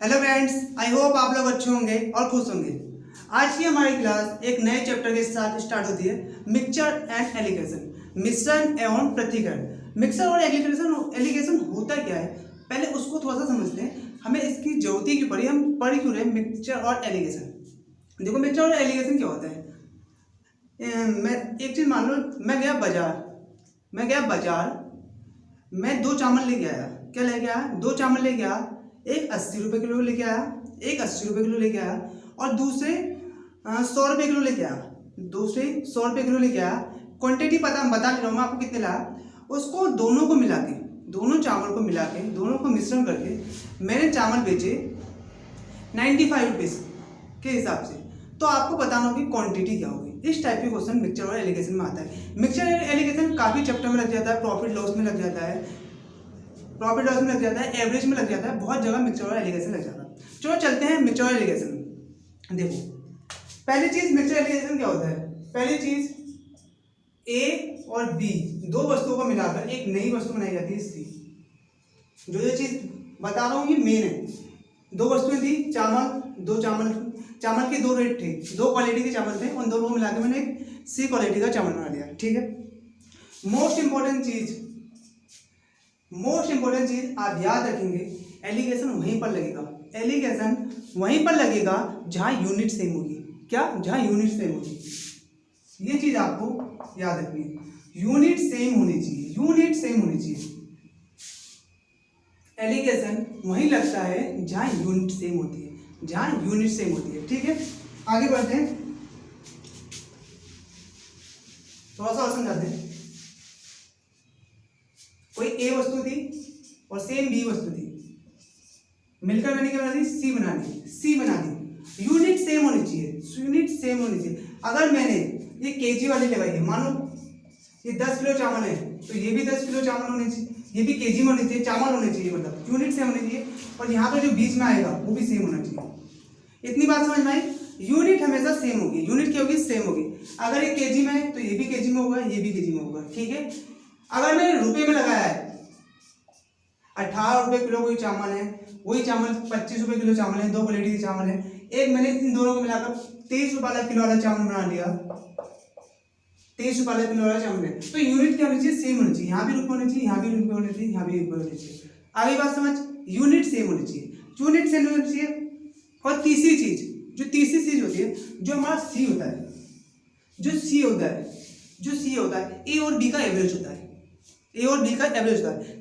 Hello friends, I hope आप लोग अच्छे होंगे और खुश होंगे। आज की हमारी क्लास एक नए चैप्टर के साथ स्टार्ट होती है, मिक्सचर एंड एलिगेशन, मिश्रण एवं पृथक्करण। मिक्सचर और एलिगेशन होता क्या है, पहले उसको थोड़ा सा समझते हैं। हमें इसकी जरूरत ही क्यों पड़ी, हम पढ़ क्यों रहे मिक्सचर और एलिगेशन। देखो, मिक्सचर और एलिगेशन क्या होता है। मैं एक चीज़ मान लो, मैं गया बाजार, मैं दो चावल लेके आया। क्या लेके आया? दो चावल लेके आया। एक 80 रुपये किलो लेके आया, एक 80 रुपये किलो लेके आया, और दूसरे 100 रुपये किलो लेके आया। दूसरे 100 रुपये किलो लेके आया। क्वांटिटी बता ले रहा हूँ मैं आपको कितने लाया। उसको दोनों को मिला के, दोनों चावल को मिला के, दोनों को मिश्रण करके मैंने चावल बेचे 95 रुपीज़ के हिसाब से। तो आपको बताना होगी क्वांटिटी क्या होगी। इस टाइप के क्वेश्चन मिक्सचर और एलिगेशन में आता है। मिक्सचर और एलिगेशन काफ़ी चैप्टर में लग जाता है, प्रॉफिट लॉस में लग जाता है, एवरेज में लग जाता है, बहुत जगह मिक्सचर और एलिगेशन लग जाता है। चलो चलते हैं मिक्सचर और एलिगेशन। देखो, पहली चीज मिक्सचर एलिगेशन क्या होता है। पहली चीज ए और बी दो वस्तुओं को मिलाकर एक नई वस्तु बनाई जाती है, सी। जो चीज बता रहा हूँ ये मेन है। दो वस्तुएं थी, चावल के दो रेट थे, दो क्वालिटी के चावल थे, उन दोनों को मिला के मैंने एक सी क्वालिटी का चावल बना दिया। ठीक है। मोस्ट इंपॉर्टेंट चीज आप याद रखेंगे, एलिगेशन वहीं पर लगेगा जहां यूनिट सेम होगी। क्या? जहां यूनिट सेम होगी। ये चीज आपको याद रखनी है, यूनिट सेम होनी चाहिए। एलिगेशन वहीं लगता है जहां यूनिट सेम होती है। ठीक है, आगे बढ़ते हैं, थोड़ा सा और समझाते हैं। कोई ए वस्तु थी और सेम बी वस्तु थी, मिलकर मैंने क्या बना दी? सी बना दी। यूनिट सेम होनी चाहिए। अगर मैंने ये केजी वाली लगाई है, मानो ये 10 किलो चावल है, तो ये भी 10 किलो चावल होने चाहिए, ये भी केजी में होने चाहिए, चावल होने चाहिए, मतलब यूनिट सेम होनी चाहिए। और यहाँ पर जो बीच में आएगा वो भी सेम होना चाहिए। इतनी बात समझ में आई? यूनिट हमेशा सेम होगी। यूनिट क्या होगी? सेम होगी। अगर ये केजी में है तो ये भी केजी में होगा, ये भी केजी में होगा। ठीक है। अगर मैंने रुपये में लगाया है, 18 रुपये किलो कोई चावल है, वही चावल 25 रुपये किलो चावल है, दो क्वालिटी के चावल है। एक मैंने इन दोनों को मिलाकर 23 रुपये किलो वाला चावल बना लिया, 23 रुपये किलो वाला चावल है। तो यूनिट क्या होनी चाहिए? सेम होनी चाहिए। यहाँ भी रुपये होने चाहिए, यहाँ भी रुपये होने चाहिए, यहाँ भी रुपये होने चाहिए। आगे बात समझ, यूनिट सेम होनी चाहिए। और तीसरी चीज होती है, जो हमारा सी होता है, ए और बी का एवरेज होता है।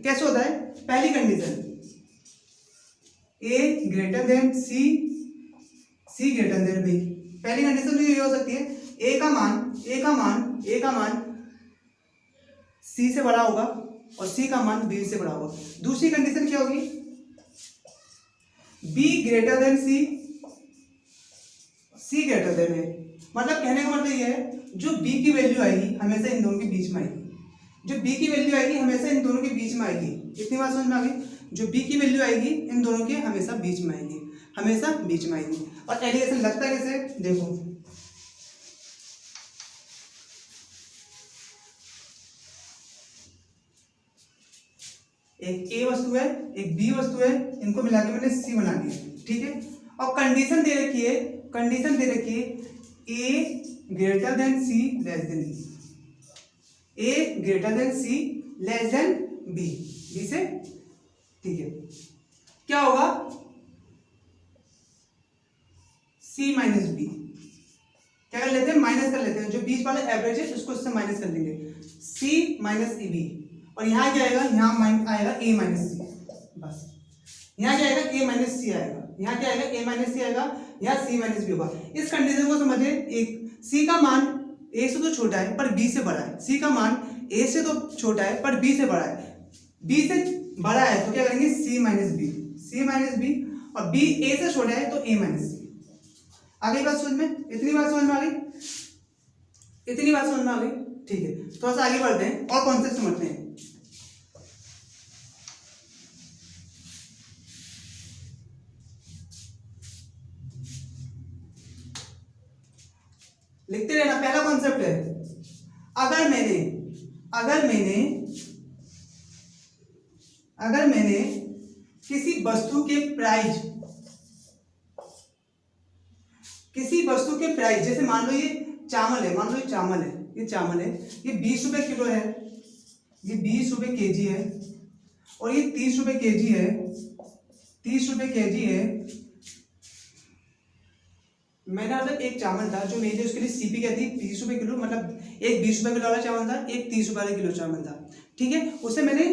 कैसे होता है? पहली कंडीशन, ए greater than C greater then B. पहली कंडीशन तो ये हो सकती है, ए का मान सी से बड़ा होगा और सी का मान बी से बड़ा होगा। दूसरी कंडीशन क्या होगी? B greater than C greater than A. मतलब कहने का मतलब ये है, जो बी की वैल्यू आएगी हमेशा इन दोनों के बीच में आएगी। इतनी बात समझ में आ गई? जो बी की वैल्यू आएगी इन दोनों के हमेशा बीच में आएगी। और एलिगेशन लगता है कैसे? देखो, एक ए वस्तु है, एक बी वस्तु है, इनको मिला के मैंने सी बना दिया। ठीक है। और कंडीशन दे रखी है ए ग्रेटर देन सी लेस देन बी। ए ग्रेटर देन सी लेस देन बी से। ठीक है, क्या होगा? सी माइनस बी। क्या कर लेते हैं? माइनस कर लेते हैं। जो बीच वाला एवरेज है उसको इससे माइनस कर देंगे, सी माइनस ए बी। और यहाँ क्या आएगा? यहाँ आएगा ए माइनस सी। बस यहाँ क्या आएगा? ए माइनस सी आएगा। यहाँ क्या आएगा? ए माइनस सी आएगा। यहाँ सी माइनस बी होगा। इस कंडीशन को समझिए, एक सी का मान ए से तो छोटा है पर बी से बड़ा है। सी का मान ए से तो छोटा है पर बी से बड़ा है। बी से बड़ा है तो क्या करेंगे? सी माइनस बी। और बी ए से छोटा है तो ए माइनस सी। आगे बात समझ में? इतनी बात समझ में आ गई? ठीक है, थोड़ा सा आगे बढ़ते हैं और कॉन्सेप्ट समझते हैं। लिखते रहना। पहला कॉन्सेप्ट है, अगर मैंने किसी वस्तु के प्राइस किसी वस्तु के प्राइस, जैसे मान लो ये चावल है, मान लो ये चावल है, ये चावल है, ये 20 रुपये किलो है, ये 20 रुपये केजी है, और ये 30 रुपये केजी है, 30 रुपये केजी है। मैंने मतलब एक चावल था जो मेरे उसके लिए सीपी क्या थी 30 रुपये किलो, मतलब एक 20 रुपये किलो वाला चावल था, एक 30 रुपये वाला किलो चावल था, ठीक है। उसे मैंने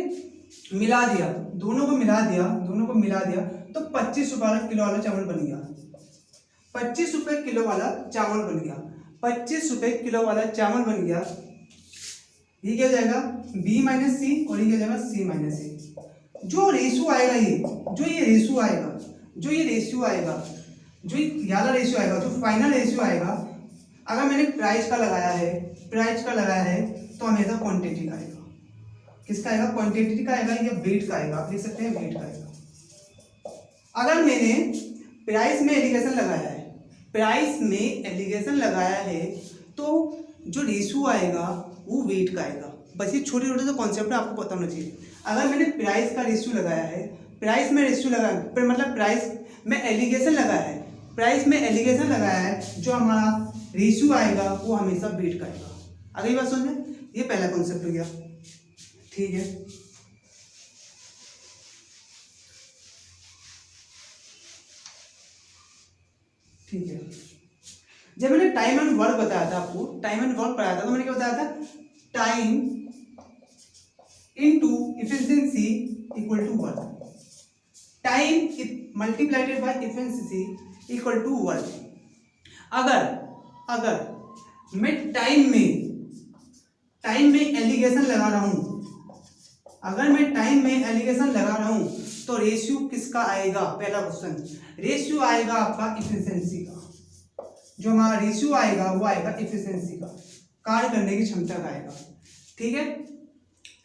मिला दिया, दोनों को मिला दिया, दोनों को मिला दिया तो 25 रुपये वाला किलो वाला चावल बन गया, 25 रुपये किलो वाला चावल बन गया, 25 रुपये किलो वाला चावल बन गया। ये क्या हो जाएगा बी माइनस सी, और ये क्या हो जाएगा सी माइनस सी। जो रेशियो आएगा ये, जो ये रेशियो आएगा, जो ये रेशियो आएगा, जो ये वाला रेशियो आएगा, जो फाइनल रेशियो आएगा, अगर मैंने प्राइस का लगाया है, प्राइस का लगाया है तो हमेशा क्वांटिटी का आएगा। किसका आएगा? क्वांटिटी का आएगा या वेट का आएगा, आप लिख सकते हैं वेट का आएगा। अगर मैंने प्राइस में एलिगेशन लगाया है, प्राइस में एलिगेशन लगाया है तो जो रेशियो आएगा वो वेट का आएगा। बस ये छोटे छोटे जो कॉन्सेप्ट है आपको पता होना चाहिए। अगर मैंने प्राइस का रेशियो लगाया है, प्राइस में रेशियो लगाया, मतलब प्राइस में एलिगेशन लगाया है, प्राइस में एलिगेशन लगाया है, जो हमारा रेशियो आएगा वो हमेशा वेट का आएगा। अगली बात समझ में, ये पहला कॉन्सेप्ट हो गया, ठीक है। ठीक है, जब मैंने टाइम एंड वर्क बताया था आपको, टाइम एंड वर्क पढ़ाया था, तो मैंने क्या बताया था? Time into efficiency equal to work, time multiplied by efficiency equal to work. अगर मैं टाइम में एलिगेशन लगा रहा हूं, अगर मैं टाइम में एलिगेशन लगा रहा हूं तो रेशियो किसका आएगा? पहला क्वेश्चन, रेशियो आएगा आपका इफिशिएंसी का। जो हमारा रेशियो आएगा वो आएगा इफिशिएंसी का, कार्य करने की क्षमता का आएगा, ठीक है।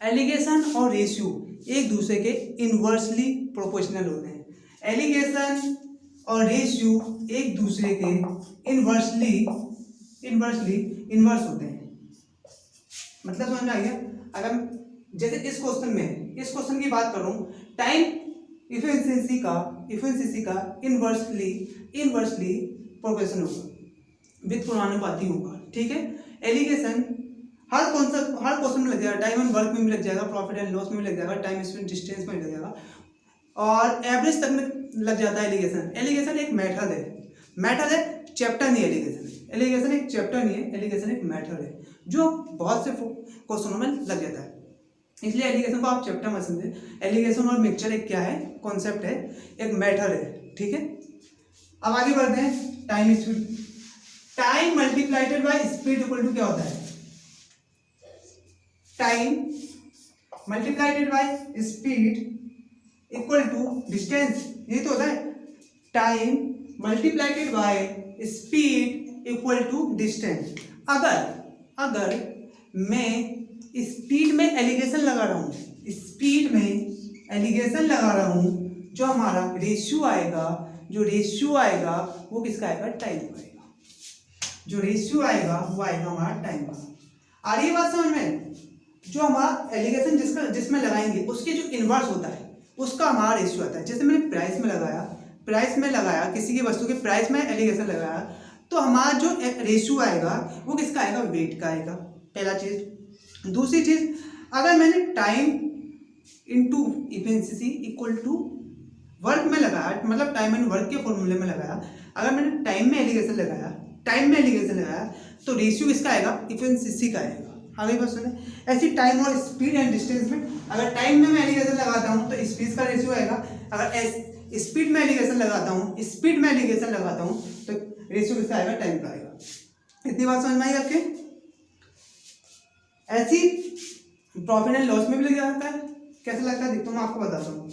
एलिगेशन और रेशियो एक दूसरे के इनवर्सली प्रोपोर्शनल होते हैं। एलिगेशन और रेशियो एक दूसरे के इनवर्सली इनवर्स होते हैं। मतलब समझ में आ गया? अगर जैसे इस क्वेश्चन की बात करूं, टाइम इफिशिएंसी का इनवर्सली प्रोपोर्शनल होगा, विद पुरानुपाती होगा, ठीक है। एलिगेशन हर क्वेश्चन में लग जाएगा, टाइम एंड वर्क में भी लग जाएगा, प्रॉफिट एंड लॉस में भी लग जाएगा, टाइम स्पेंड डिस्टेंस में भी लग जाएगा, और एवरेज तक में लग जाता है एलिगेशन। एलिगेशन एक मेथड है, चैप्टर नहीं है एलिगेशन एक चैप्टर नहीं है, एलिगेशन एक मेथड है जो बहुत से क्वेश्चनों में लग जाता है। इसलिए एलिगेशन को आप चैप्टर मत समझे, एलिगेशन और मिक्सचर एक क्या है? कॉन्सेप्ट है, एक मेथड है, ठीक है। अब आगे बढ़ते हैं, time speed. Time multiplied by speed equal to क्या होता है? Time multiplied by speed equal to distance, यही तो होता है। Time multiplied by speed equal to distance. अगर मैं स्पीड में एलिगेशन लगा रहा हूँ, स्पीड में एलिगेशन लगा रहा हूँ, जो हमारा रेशियो आएगा, जो रेशियो आएगा वो किसका आएगा? टाइम का आएगा। जो रेशियो आएगा वो आएगा हमारा टाइम का। आ रही है बात समझ में? जो हमारा एलिगेशन जिसमें लगाएंगे उसके जो इनवर्स होता है उसका हमारा रेशियो आता है। जैसे मैंने प्राइस में लगाया किसी की वस्तु के प्राइस में एलिगेशन लगाया, तो हमारा जो रेशियो आएगा वो किसका आएगा? वेट का आएगा, पहला चीज। दूसरी चीज, अगर मैंने time into efficiency equal to work में लगाया, मतलब टाइम एंड वर्क के फॉर्मूले में लगाया, अगर मैंने टाइम में एलिगेशन लगाया तो रेशियो किसका आएगा? इफिशिएंसी का आएगा। आगे बात सुने, ऐसी टाइम और स्पीड एंड डिस्टेंस में, अगर टाइम में मैं एलिगेशन लगाता हूँ तो स्पीड का रेशियो आएगा, अगर स्पीड में एलिगेशन लगाता हूँ तो रेशियो किसका आएगा? टाइम का आएगा। इतनी बात समझ में आई आपके? ऐसी प्रॉफिट एंड लॉस में भी लग जाता है। कैसे लगता है देखो, मैं आपको बताता हूँ।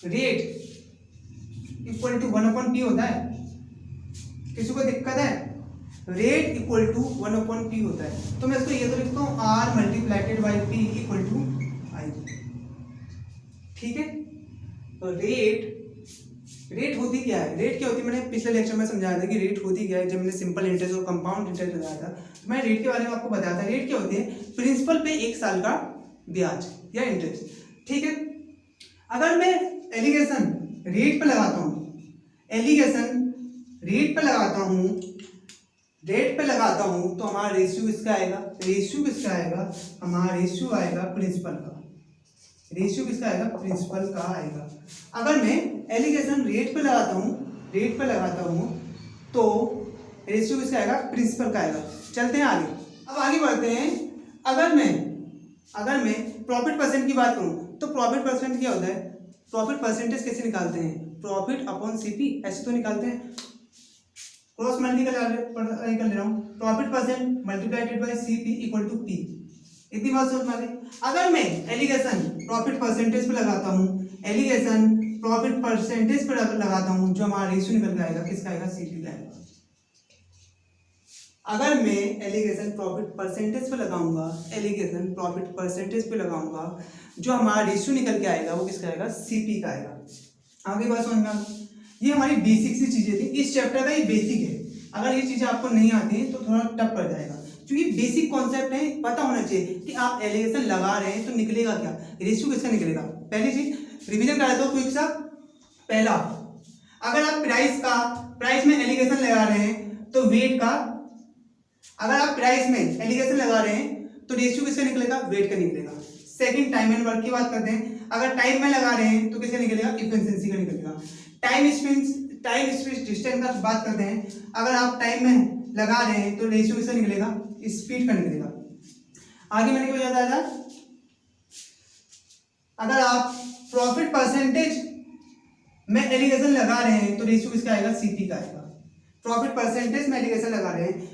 रेट इक्वल टू 1/P होता है। किसी को दिक्कत है? रेट इक्वल टू 1/P होता है, तो मैं इसको ये तो लिखता हूँ R multiplied by P equal to I, ठीक है। तो रेट होती क्या है? रेट क्या होती है? मैंने पिछले लेक्चर में समझाया था कि रेट होती क्या है। जब मैंने सिंपल इंटरेस्ट और कंपाउंड इंटरेस्ट बताया था तो मैं रेट के बारे में आपको बताया था। रेट क्या होती है? प्रिंसिपल पे 1 साल का ब्याज या इंटरेस्ट। ठीक है। अगर मैं एलिगेशन रेट पे लगाता हूँ, एलिगेशन रेट पे लगाता हूँ तो हमारा रेशियो किसका आएगा, रेशियो किसका आएगा, हमारा रेशियो आएगा प्रिंसिपल का, रेशियो किसका आएगा, प्रिंसिपल का आएगा। अगर मैं एलिगेशन रेट पे लगाता हूँ तो रेशियो किसका आएगा, प्रिंसिपल का आएगा। चलते हैं आगे, अब आगे बढ़ते हैं। अगर मैं प्रॉफिट परसेंट की बात करूँ तो प्रॉफिट परसेंट क्या होता है, प्रॉफिट परसेंटेज कैसे निकालते हैं, प्रॉफिट अपॉन सीपी ऐसे तो निकालते हैं, क्रॉस मल्टीप्लाई कर ले रहा हूँ, profit percent multiplied by CP equal to P. इतनी बात समझ में आ गई। अगर मैं एलिगेशन प्रॉफिट परसेंटेज पे लगाता हूँ, जो हमारा रेशियो निकल के आएगा किसका आएगा, सीपी का आएगा। अगर मैं एलिगेशन प्रॉफिट परसेंटेज पे लगाऊंगा, जो हमारा रेशियो निकल के आएगा वो किसका आएगा, सीपी का आएगा। आगे बात समझ में आ गई। ये हमारी बेसिक सी चीजें थी, इस चैप्टर का ये बेसिक है। अगर ये चीजें आपको नहीं आती हैं तो थोड़ा टफ पड़ जाएगा, क्योंकि बेसिक कॉन्सेप्ट है, पता होना चाहिए कि आप एलिगेशन लगा रहे हैं तो निकलेगा क्या, रेशियो किसका निकलेगा। पहली चीज रिवीजन करा दो क्विक सा। पहला, अगर आप प्राइस में एलिगेशन लगा रहे हैं तो वेट का, अगर आप प्राइस में एलिगेशन लगा रहे हैं तो रेशियो किसका निकलेगा, वेट का निकलेगा। सेकंड, टाइम एंड वर्क की बात करते हैं। अगर टाइम में लगा रहे हैं तो किसका निकलेगा, इफिशिएंसी का निकलेगा। टाइम स्पेस डिस्टेंस का बात करते हैं। अगर आप टाइम में लगा रहे हैं तो रेशियो किसका निकलेगा, स्पीड का निकलेगा। आगे मैंने क्या बताया था, अगर आप प्रॉफिट परसेंटेज में एलिगेशन लगा रहे हैं तो रेशियो किसका आएगा, सीपी का आएगा। प्रॉफिट परसेंटेज में एलिगेशन लगा रहे हैं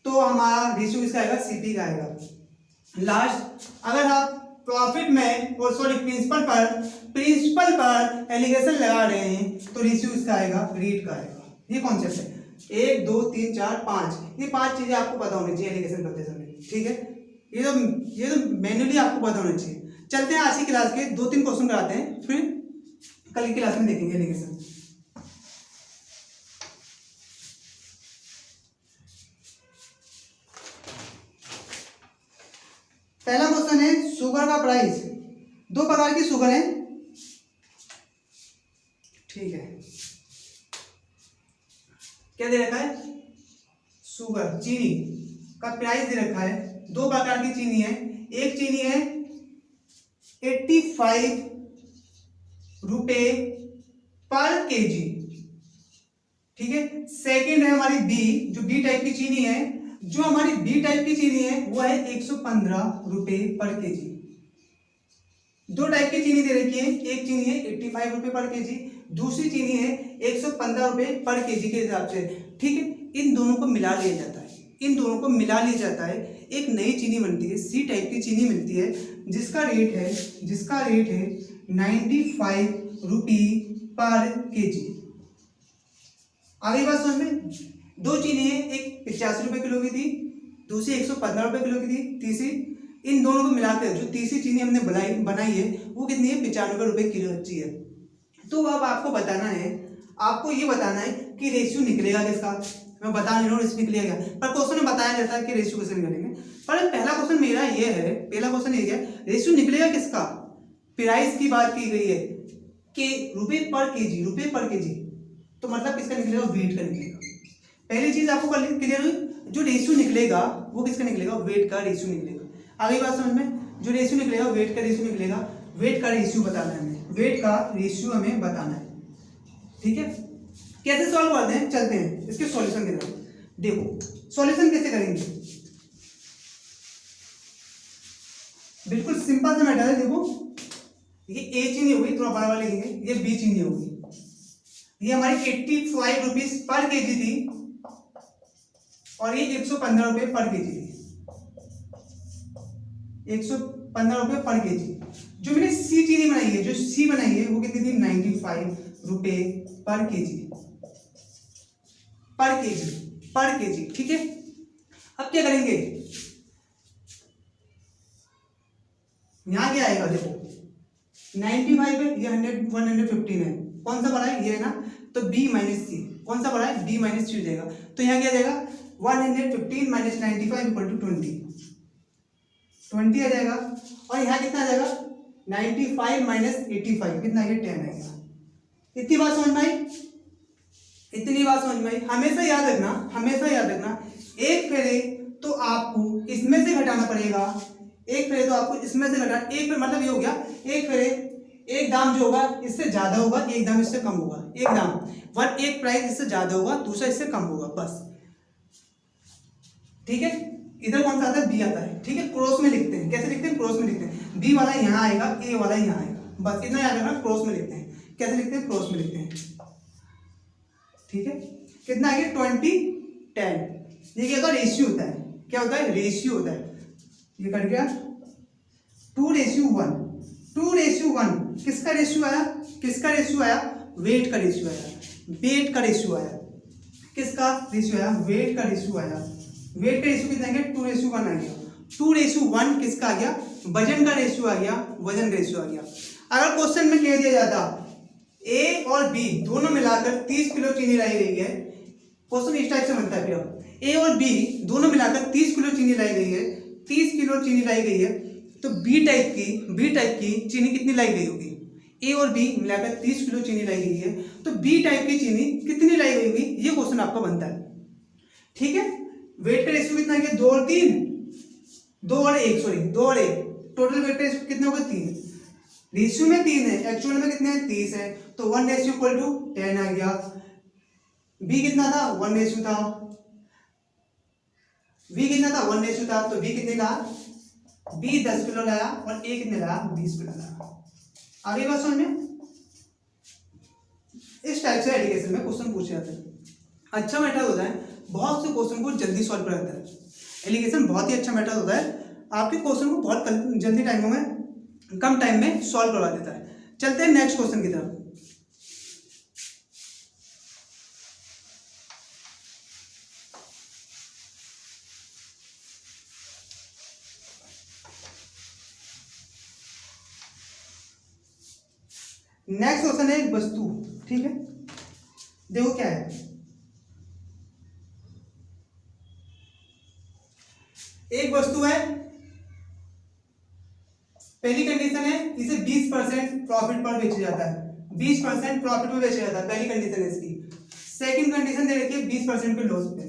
तो हमारा रेशियो किसका आएगा, सीपी का आएगा। लास्ट, अगर आप प्रॉफिट में और प्रिंसिपल पर एलिगेशन लगा रहे हैं तो रेशियो किसका आएगा, रेट का आएगा। ये कॉन्सेप्ट है। 1 2 3 4 5, ये 5 चीजें आपको पता होनी चाहिए एलिगेशन करते समय, ठीक है। ये तो मैन्युअली आपको पता होना चाहिए। चलते हैं आज की क्लास के 2-3 क्वेश्चन कराते हैं, फिर कल की क्लास में देखेंगे एलिगेशन। पहला क्वेश्चन है, शुगर का प्राइस। 2 प्रकार की शुगर है, ठीक है। क्या दे रखा है, शुगर, चीनी का प्राइस दे रखा है। 2 प्रकार की चीनी है। एक चीनी है 85 रुपए पर केजी, ठीक है। सेकंड है हमारी बी, जो बी टाइप की चीनी है, जो हमारी बी टाइप की चीनी है वो है 115 रुपए पर केजी। 2 टाइप की चीनी दे रखी है, एक चीनी है 85 रुपए पर केजी, दूसरी चीनी है 115 रुपए पर केजी के हिसाब से, ठीक है। इन दोनों को मिला लिया जाता है, एक नई चीनी बनती है, सी टाइप की चीनी मिलती है, जिसका रेट है 95 रुपी पर केजी। आगे बात समझ में। 2 चीनी है, एक 85 रुपए किलो की थी, दूसरी 115 रुपए किलो की थी, तीसरी, इन दोनों को मिलाकर जो तीसरी चीनी हमने बनाई है वो कितनी है, 95 रुपए किलो की है। तो अब आपको ये बताना है कि रेशियो निकलेगा किसका। मैं बता नहीं रहा हूँ रेशियो निकलेगा, पर क्वेश्चन में बताया जाता है कि रेशियो कैसे निकलेंगे। पर पहला क्वेश्चन मेरा ये है, रेशियो निकलेगा किसका। प्राइस की बात की गई है कि रुपए पर केजी, तो मतलब किसका निकलेगा, वेट का निकलेगा। पहली चीज आपको क्लियर हुई, जो रेशियो निकलेगा वो किसका निकलेगा, वेट का रेशियो निकलेगा। आगे बात समझ में, जो रेशियो निकलेगा वेट का रेशियो निकलेगा, वेट का रेशियो बताना है हमें, वेट का रेशियो हमें बताना है, ठीक है। कैसे सॉल्व करते हैं, चलते हैं इसके सॉल्यूशन की तरफ। देखो सॉल्यूशन कैसे करेंगे, बिल्कुल सिंपल सा मैटर है। देखो ये ए चीनी होगी, थोड़ा बड़ा वाला लिखेंगे, ये बी चीनी होगी, ये हमारी 85 रुपीज पर केजी थी और ये 115 रुपए पर केजी थी, 115 रुपए पर केजी। जो मैंने सी चीनी बनाई है, वो कितनी थी, 95 रुपए पर केजी, ठीक है। अब क्या करेंगे, यहां क्या आएगा, देखो 95 है, ये 115 है, कौन सा बड़ा है, ये है ना, तो b माइनस सी, कौन सा बड़ा है, b माइनस सी हो जाएगा। तो यहाँ क्या जाएगा, 115 माइनस 95 इक्वल टू 20 आ जाएगा। और यहाँ कितना आ जाएगा, 95 माइनस 85 कितना है? 10 आएगा। इतनी बात समझ में आई? इतनी बात समझ में आई? हमेशा याद रखना, हमेशा याद रखना, एक फेरे तो आपको इसमें से घटाना पड़ेगा, एक फेरे तो आपको इसमें से घटा, एक फेरे मतलब ये हो गया, एक फेरे एक दाम जो होगा इससे ज्यादा होगा, एक दाम इससे कम होगा, एक दाम एक प्राइस इससे ज्यादा होगा, दूसरा इससे कम होगा, बस। ठीक है, इधर कौन सा आता है? बी आता है। ठीक है, क्रॉस में लिखते हैं। कैसे लिखते हैं? क्रॉस में लिखते हैं। बी वाला यहाँ आएगा, ए वाला यहाँ आएगा, बस इतना याद रखना। क्रॉस में लिखते हैं। कैसे लिखते हैं? क्रॉस में लिखते हैं। ठीक है, कितना आएगा? 20 10। ये क्या होता है? रेशियो होता है। क्या होता है? रेशियो होता है। ये कट गया 2:1। 2:1 किसका रेशियो आया? किसका रेशियो आया? वेट का रेशियो आया। वेट का रेशियो आया। किसका रेशियो आया? वेट का रेशियो आया। वेट का रेशियो कितना आ गया? 2:1 आ गया। 2:1 किसका आ गया? वजन का रेशियो आ गया। वजन रेशियो आ गया। अगर क्वेश्चन में कह दिया जाता ए और बी दोनों मिलाकर 30 किलो चीनी लाई गई है, क्वेश्चन इस टाइप से बनता है। फिर ए और बी दोनों मिलाकर 30 किलो चीनी लाई गई है, 30 किलो चीनी लाई गई है, तो बी टाइप की चीनी कितनी लाई गई होगी? ए और बी मिलाकर 30 किलो चीनी लाई गई है, तो बी टाइप की चीनी कितनी लाई गई होगी? ये क्वेश्चन आपका बनता है। ठीक है, वेट का रेशियो कितना है? 2 और 3, 2 और 1, सॉरी 2 और 1, टोटल वेट का रेशियो कितना होगा? 3। रेशियो में 3 है, एक्चुअल में कितने हैं? 30 है, तो 1:10 आ गया। बी कितना था? 1 था। बी कितना था? 1 था, तो बी कितने का? बी 10 किलो लाया और ए कितने लाया? 20 किलो लाया। आगे बात समझ में? इस टाइप से एलिगेशन में क्वेश्चन पूछे जाते हैं। अच्छा मेथड होता है, बहुत से क्वेश्चन को जल्दी सॉल्व कर देता है। एलिगेशन बहुत ही अच्छा मेथड होता है, आपके क्वेश्चन को बहुत जल्दी टाइमों में, कम टाइम में सॉल्व करवा देता है। चलते हैं नेक्स्ट क्वेश्चन की तरफ। नेक्स्ट क्वेश्चन है एक वस्तु। ठीक है, देखो क्या है। एक वस्तु है, पहली कंडीशन है इसे 20% प्रॉफिट पर बेचा जाता है। 20% प्रॉफिट पर बेचा जाता है, पहली कंडीशन है इसकी। सेकंड कंडीशन दे रखी है 20% के लॉस पे,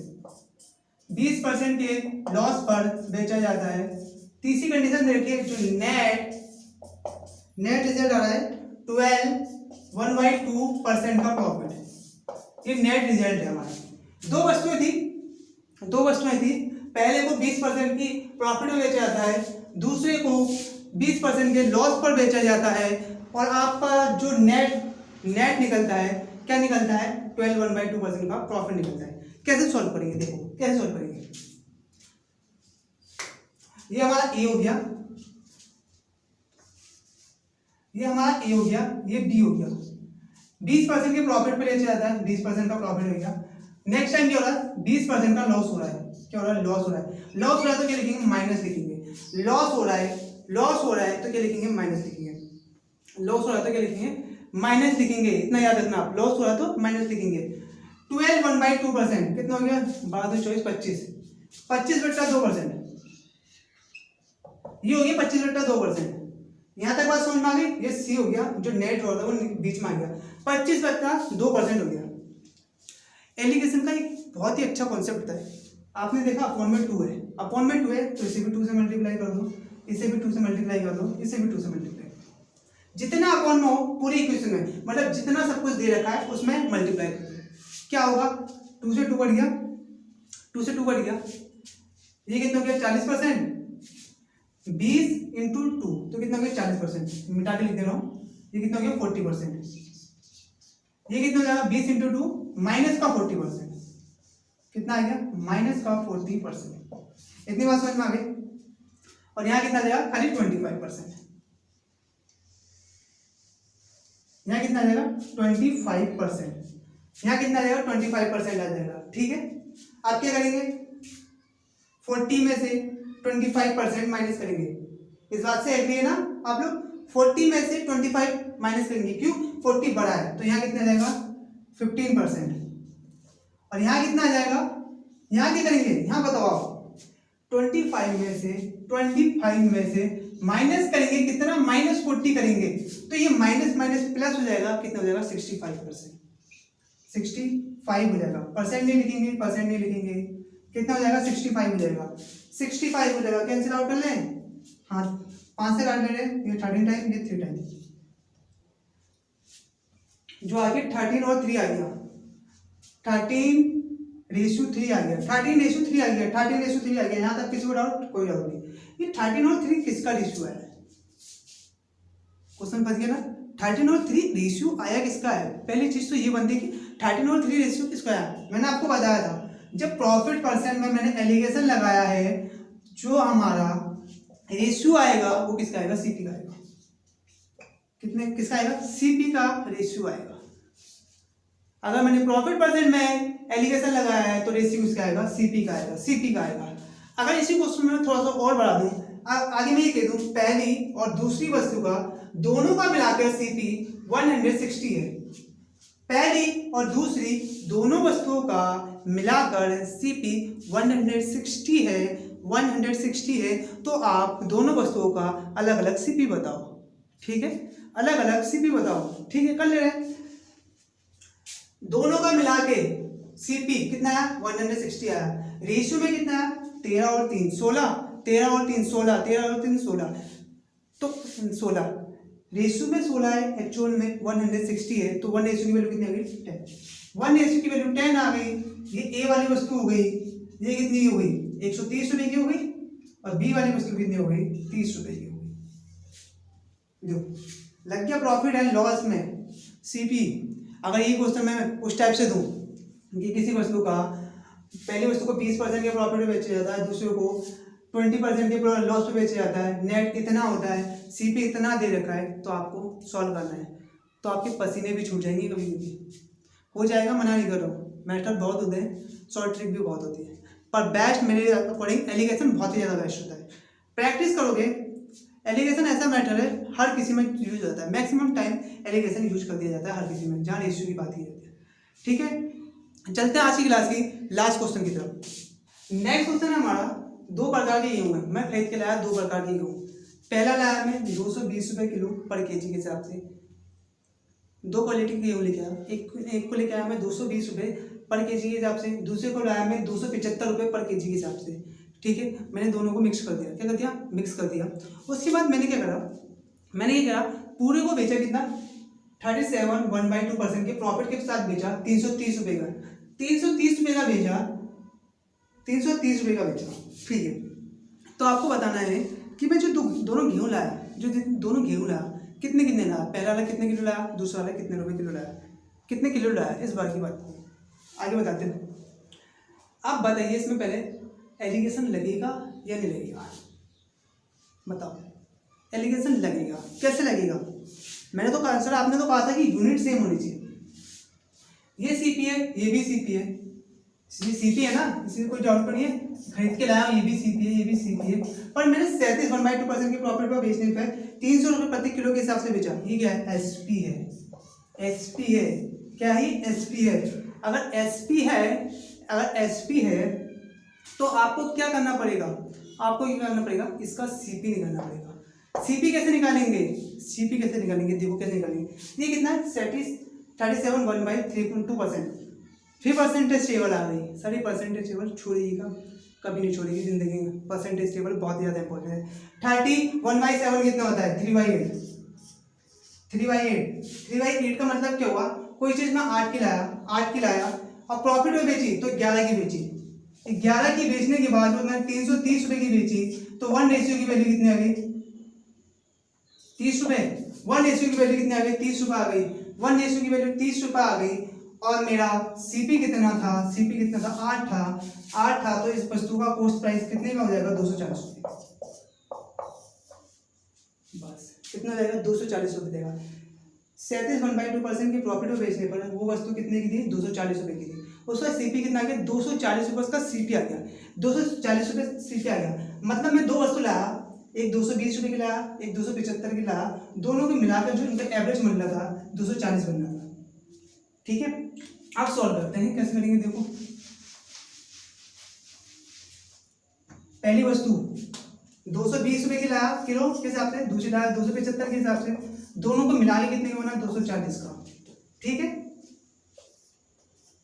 20% के लॉस पर बेचा जाता है। तीसरी कंडीशन दे रखी है जो नेट रिजल्ट आ रहा है 1/2% का प्रॉफिट। ये नेट रिजल्ट है हमारा। दो वस्तुएं थी, पहले को 20% की प्रॉफिट में बेचा जाता है, दूसरे को 20% के लॉस पर बेचा जाता है, और आपका जो नेट निकलता है, क्या निकलता है? 1/2% का प्रॉफिट निकलता है। कैसे सॉल्व करेंगे? देखो कैसे सॉल्व करेंगे। ये हमारा ए हो गया, ये हमारा ए हो गया, ये बी हो गया। 20% के प्रॉफिट पे बेचा जाता है, 20% का प्रॉफिट हो गया। नेक्स्ट टाइम क्या हो रहा है? 20% का लॉस हो रहा है। क्या हो रहा है? लॉस हो रहा है। लॉस हो रहा है तो क्या लिखेंगे? माइनस लिखेंगे। लॉस हो रहा है तो क्या लिखेंगे? माइनस लिखेंगे। लॉस हो रहा है तो क्या लिखेंगे? माइनस लिखेंगे। इतना याद रखना आप, लॉस हो रहा है तो माइनस लिखेंगे। 12 1/2% कितना हो गया? 12 24 25, 25/2%। ये हो गया 25/2%। यहां तक बात समझ में आ गई? ये सी हो गया, जो नेट हो रहा था वो बीच में आ गया, 25/2% हो गया। एलिगेशन का एक बहुत ही अच्छा कॉन्सेप्ट होता है। आपने देखा अपॉन में 2 है, तो इसे भी 2 से मल्टीप्लाई कर दो, इसे भी 2 से मल्टीप्लाई कर दो, इसे भी 2 से मल्टीप्लाई। जितना अपॉन में हो पूरी इक्वेशन में, मतलब जितना सब कुछ दे रखा है उसमें मल्टीप्लाई कर दो। क्या होगा? 2 से 2 बढ़ गया, 2 से 2 बढ़ गया। ये कितना हो गया? 40%। 20 इंटू 2 तो कितना हो गया? 40%। मिटा के लिख दे रहा हूँ। ये कितना हो गया? 40%। ये कितना हो जाएगा? 20 इंटू 2 माइनस का 40%। कितना आ गया? माइनस का 40%। इतनी बात समझ में आ गई? और यहाँ कितना आ जाएगा? खाली 25%। यहाँ कितना आ जाएगा? 25%। यहाँ कितना आ जाएगा? 25% आ जाएगा। ठीक है, आप क्या करेंगे? 40 में से 25% माइनस करेंगे। इस बात से एग्री है ना आप लोग? 40 में से 25 माइनस करेंगे, क्यों? 40 बड़ा है, तो यहाँ कितना आ जाएगा? 15%। और यहाँ कितना आ जाएगा? यहाँ क्या करेंगे? यहाँ बताओ आप। 25 में से माइनस करेंगे कितना, -40 करेंगे, तो ये माइनस माइनस प्लस हो जाएगा, कितना हो जाएगा 65%, 65 हो जाएगा, परसेंट नहीं लिखेंगे, परसेंट नहीं लिखेंगे, कितना हो जाएगा 65 हो जाएगा, 65 हो जाएगा, कैंसिल आउट कर लें, हाँ 5 से काट ले रहे, ये 13 टाइम, ये 3 टाइम, जो आगे 13 और 3 आ गया, 13:3 आ गया, 13:3 आ गया, 13:3 आ गया, यहाँ तक किसी को डाउट, कोई डाउट नहीं, ये 13 और 3 किसका रेशियो है, क्वेश्चन फंस गया ना, 13 और 3 रेशियो आया किसका है, पहली चीज तो ये बनती है कि 13 और 3 रेशियो किसका है, मैंने आपको बताया था जब प्रॉफिट परसेंट में मैंने एलिगेशन लगाया है, जो हमारा रेशियो आएगा वो किसका आएगा, सीपी का आएगा, कितने किसका आएगा, सीपी का रेशियो आएगा। अगर मैंने प्रॉफिट परसेंट में एलिगेशन लगाया है तो रेशियो किसका आएगा, सीपी का आएगा, सीपी का आएगा। अगर इसी क्वेश्चन में थोड़ा सा और बढ़ा दूं, आगे मैं ये कह दूं पहली और दूसरी वस्तु का दोनों का मिलाकर सीपी 160 है, पहली और दूसरी दोनों वस्तुओं का मिलाकर सीपी 160 है, 160 है, तो आप दोनों वस्तुओं का अलग अलग सीपी बताओ, ठीक है, अलग अलग सीपी बताओ, ठीक है, कर ले रहे हैं, दोनों का मिला के सीपी कितना है 160 आया, रेशियो में कितना है 13 और 3 16, 13 और 3 16, 13 और 3 16, तो 16 रेशियो में 16 है, एक्चुअल में 160 है, तो 1 रेशियो की वैल्यू कितनी आ गई 10, 1 रेशियो की वैल्यू 10 आ गई, ये ए वाली वस्तु हो गई, ये कितनी हो गई 130 रुपए की हो गई, और बी वाली वस्तु कितनी हो गई 30 रुपए की हो गई, जो लग गया प्रॉफिट एंड लॉस में सीपी। अगर ये क्वेश्चन मैं उस टाइप से दूं कि किसी वस्तु का पहली वस्तु को 20% के प्रॉफिट में बेचा जाता है, दूसरे को 20% के लॉस पे बेचा जाता है, नेट इतना होता है, सीपी इतना दे रखा है, तो आपको सॉल्व करना है, तो आपके पसीने भी छूट जाएंगे, कभी कभी हो जाएगा, मना नहीं कर रहा हूँ, मेथड बहुत होते हैं, शॉर्ट ट्रिक भी बहुत होती है, पर बेस्ट मेरे अकॉर्डिंग एलिगेशन बहुत ही ज़्यादा बेस्ट होता है, प्रैक्टिस करोगे। एलिगेशन ऐसा मैटर है हर किसी में यूज होता है, मैक्सिमम टाइम एलिगेशन यूज कर दिया जाता है हर किसी में जहाँ रेशियो की बात की जाती है, ठीक है। चलते हैं आज की क्लास की लास्ट क्वेश्चन की तरफ। नेक्स्ट क्वेश्चन है हमारा, दो प्रकार के गेहूँ है, मैं खरीद के लाया दो प्रकार के गेहूँ, पहला लाया मैं 220 रुपये किलो पर केजी के हिसाब से, दो क्वालिटी के गेहूँ लेके आया, एक को लेके आया मैं 220 रुपये पर केजी के हिसाब से, दूसरे को लाया मैं 275 रुपये पर केजी के हिसाब से, ठीक है। मैंने दोनों को मिक्स कर दिया, क्या कर दिया, मिक्स कर दिया। उसके बाद मैंने क्या करा, मैंने ये करा पूरे को बेचा कितना 37.1/2% के प्रॉफिट के साथ बेचा 330 रुपये का, 330 रुपये का बेचा, 330 रुपये का बेचा, ठीक है। तो आपको बताना है कि मैं जो दोनों गेहूँ लाया, जो दोनों गेहूँ लाया कितने कितने लाया, पहला वाला कितने किलो लाया, दूसरा वाला कितने रुपये किलो लाया, कितने किलो लाया, इस बार की बात को आगे बताते हैं। आप बताइए इसमें पहले एलिगेशन लगेगा या नहीं लगेगा, बताओ। एलिगेशन लगेगा, कैसे लगेगा, मैंने तो कहा सर, आपने तो कहा था कि यूनिट सेम होनी चाहिए, ये सीपी है, ये भी सीपी है, ये सीपी है ना, इसमें कोई डाउट नहीं है, खरीद के लाया ये भी सीपी है, ये भी सीपी है, पर मैंने 37.1/2% के प्रॉफिट पर बेचने पर 300 रुपये प्रति किलो के हिसाब से बेचा, ये क्या है, एसपी है, एसपी है, क्या ही एसपी है। अगर एसपी है, अगर एसपी है तो आपको क्या करना पड़ेगा, आपको क्या करना पड़ेगा, इसका सीपी निकालना पड़ेगा। सीपी कैसे निकालेंगे, सीपी कैसे निकालेंगे, देखो कैसे निकालेंगे, ये कितना है 37.1/3.2%, फिर परसेंटेज टेबल आ गई, सारी परसेंटेज टेबल छोड़िएगा, कभी नहीं छोड़ेगी जिंदगी में, परसेंटेज टेबल बहुत ही ज़्यादा इंपॉर्टेंट है। 30 1/7 कितना होता है, 3/8, 3/8, 3/8 का मतलब क्या हुआ, कोई चीज़ में 8 की लाया और प्रॉफिट में बेची तो 11 की बेची, 11 की बेचने के बाद जो मैंने 330 रुपये की बेची, तो 1 रेशियो की वैल्यू कितनी आ गई 30 रुपये, 1 रेशियो की वैल्यू कितनी आ गई 30 रुपये आ गई, 1 रेशियो की वैल्यू 30 रुपये आ गई, और मेरा सीपी कितना था, सीपी कितना था 8 था, तो इस वस्तु का कॉस्ट प्राइस कितने का हो जाएगा 240 रुपये, बस कितना हो जाएगा 240 रुपये देगा। 37.1/2% के प्रॉफिट में बेचने पर वो वस्तु कितने की थी 240 रुपये की थी, उसका सीपी कितना आ गया 240 रुपये, उसका सीपी आ गया 240 रुपये सीपी आ गया। मतलब मैं दो वस्तु लाया, एक 220 रुपये की लाया, एक 275 की लाया, दोनों को मिलाकर जो इनका एवरेज बन रहा था 240 बन रहा था, ठीक है। आप सॉल्व करते हैं, कैसे करेंगे देखो, पहली वस्तु 220 रुपये की लाया किलो के हिसाब से, दूसरी लाया 275 के हिसाब से, दोनों को मिला के कितने का बना 240 का। ठीक है,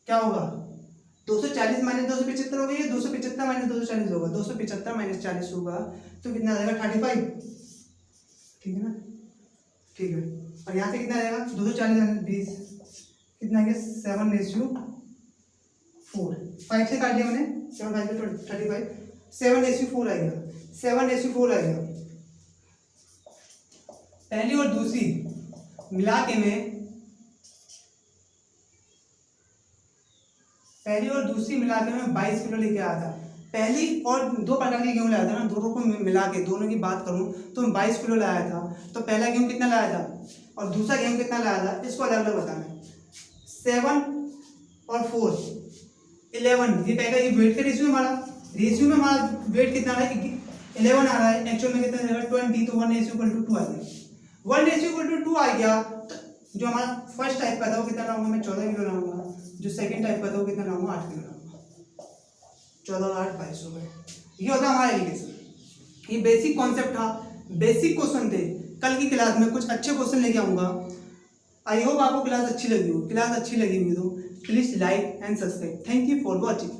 क्या होगा 240 माइनस 275 हो गई है, 275 माइनस 240 होगा, 275 माइनस 40 होगा तो कितना आ जाएगा 35। ठीक है ना, ठीक है। और यहाँ से कितना आएगा 240 माइनस 20 कितना आ गया 7:4, 5 से काट दिया मैंने, 7 5 35, 7:4 आ गया, 7:4 आ गया। पहली और दूसरी मिला के में, पहली और दूसरी मिला के मैं 22 किलो लेके आया था। पहली और दो प्रकार के गेहूँ लाया था ना, दोनों को मिला के दोनों की बात करूँ तो मैं 22 किलो लाया था। तो पहला गेहूँ कितना लाया था और दूसरा गेहूँ कितना लाया था, इसको अलग अलग बताना है। 7 और 4 11, ये कहेगा ये वेट का रेशियो में हमारा वेट कितना आ रहा है 11 आ रहा है, एक्चुअल में कितना रहेगा 20, तो 1:2 आ गया। 1:2 आ गया तो जो हमारा फर्स्ट टाइप का था वो कितना लाऊंगा मैं 14 किलो लाऊंगा, जो सेकंड टाइप का था वो कितना लाऊंगा 8 किलो लाऊंगा, 14 और 8 22 हो गए। ये होता है हमारा एलिगेशन। ये बेसिक कॉन्सेप्ट था, बेसिक क्वेश्चन थे। कल की क्लास में कुछ अच्छे क्वेश्चन लेके आऊँगा। आई होप आपको क्लास अच्छी लगी हो। क्लास अच्छी लगी हुई तो please like and subscribe. Thank you for watching.